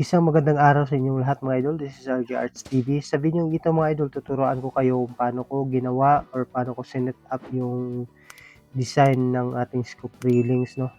Isang magandang araw sa inyong lahat mga idol. This is RJ Arts TV. Sa video ito mga idol, tuturuan ko kayo kung paano ko ginawa or paano ko sinet up yung design ng ating scoop railings, no?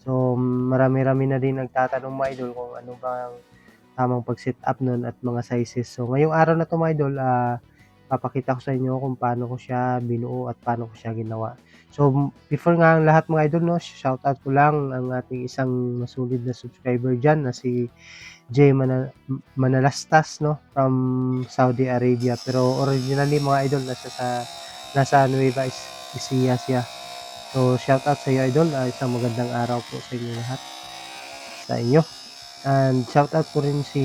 So, marami-rami na din nagtatanong mga idol kung ano ba ang tamang pag-set up nun at mga sizes. So, ngayong araw na to mga idol, papakita ko sa inyo kung paano ko siya binuo at paano ko siya ginawa. So, before nga ang lahat mga idol, no, shoutout ko lang ang ating isang masulid na subscriber dyan na si Manalastas, no, from Saudi Arabia. Pero originally mga idol nasa Nueva Ecija siya. So, shoutout sa iyo idol. Isang magandang araw po sa inyo lahat. Sa inyo. And shoutout ko rin si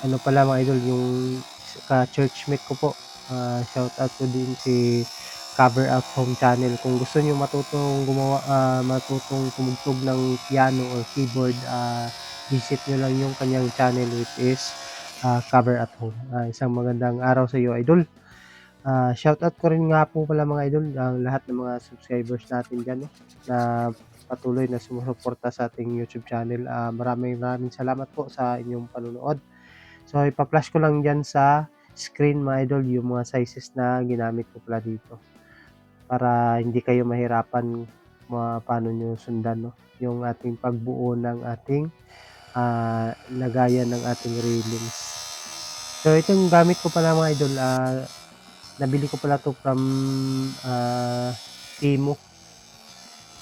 ano pala mga idol, yung ka-churchmate ko po. Shoutout ko din si Cover Out Home Channel. Kung gusto niyo matutong matutong tumugtog ng piano or keyboard, visit nyo lang yung kanyang channel which is Cover at Home. Isang magandang araw sa iyo idol. Shoutout ko rin nga po pala mga idol ang lahat ng mga subscribers natin dyan, no, na patuloy na sumusuporta sa ating YouTube channel. Maraming salamat po sa inyong panunood. So, ipa-flash ko lang dyan sa screen mga idol yung mga sizes na ginamit ko pala dito para hindi kayo mahirapan paano nyo sundan, no, yung ating pagbuo ng ating lagayan ng ating railings. So, itong gamit ko pala mga idol, nabili ko pala to from Temu,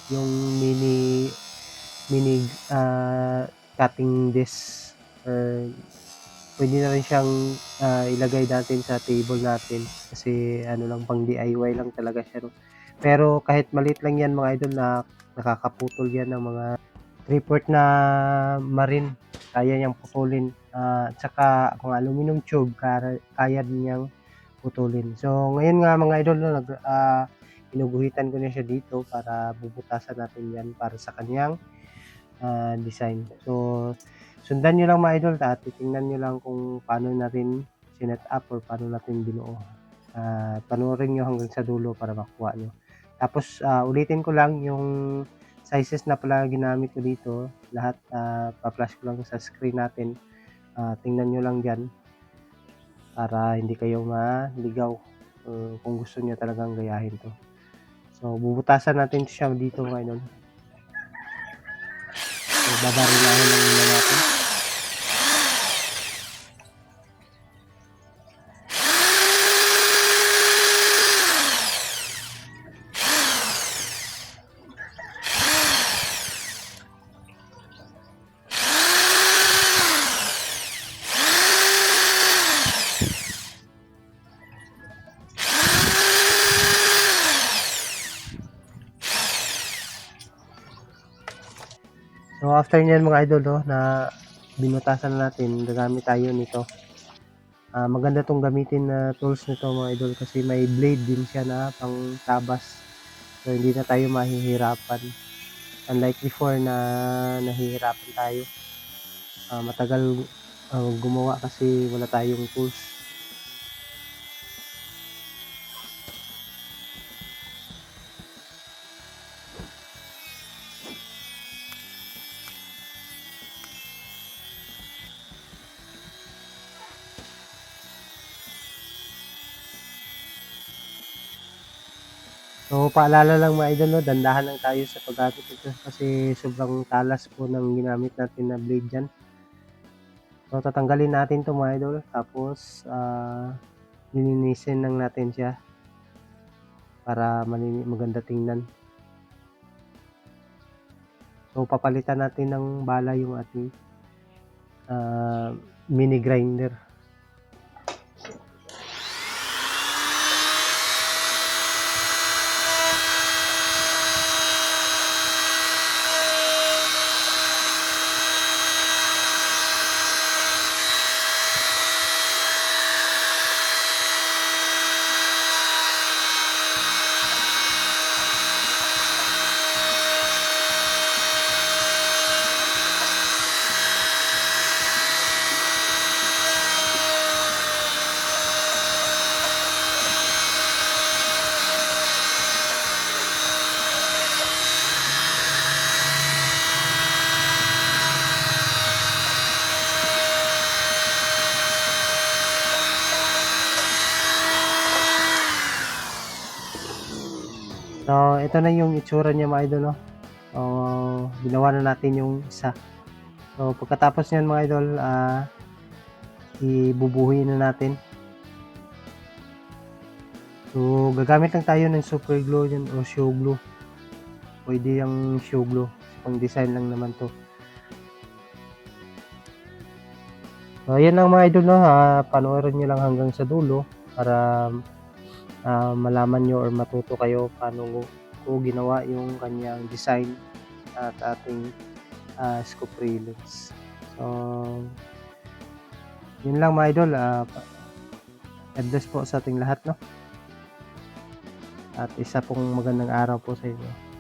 yung mini cutting disc, or pwede na rin siyang ilagay natin sa table natin kasi ano lang, pang DIY lang talaga siya, no? Pero kahit maliit lang yan mga idol, na nakakaputol yan ng mga 3/4 na marine, kaya niyang putulin. At saka kung aluminum tube, kaya din niyang putulin. So ngayon nga mga idol, no, inuguhitan ko na siya dito para bubutasan natin yan para sa kanyang design. So sundan nyo lang mga idol at titingnan nyo lang kung paano natin sinet up or paano natin binuo. Panoorin nyo hanggang sa dulo para makuha nyo. Tapos ulitin ko lang yung sizes na pala ginamit ko dito. Lahat pa-flash ko lang sa screen natin. Tingnan nyo lang dyan para hindi kayo maligaw kung gusto nyo talagang gayahin to. So bubutasan natin siya dito mga idol. So babarilahin lang muna natin. So after nyan mga idol, no, na binutasan na natin, gagamit tayo nito. Maganda tong gamitin na tools nito mga idol kasi may blade din siya na pang tabas. So hindi na tayo mahihirapan. Unlike before na nahihirapan tayo. Matagal gumawa kasi wala tayong tools. So, paalala lang mga idol, no, dandahan lang tayo sa paggamit ito kasi sobrang talas po ng ginamit natin na blade dyan. So, tatanggalin natin to mga idol, tapos lilinisin lang natin siya para maganda tingnan. So, papalitan natin ng bala yung ating mini grinder. ito na yung itsura niya mga idol 'no. Ginawa na natin yung isa. So, pagkatapos niyan mga idol, ibubuhuyin na natin. So, gagamit lang tayo ng super glue diyan o show glue. Puwede yang show glue, pang-design lang naman 'to. So, ayan lang mga idol 'no, panoorin niyo lang hanggang sa dulo para, malaman niyo or matuto kayo paano ko ginawa yung kanyang design at ating, scoop railings. So, yun lang mga idol, God bless po sa ating lahat 'no, at isa pong magandang araw po sa inyo.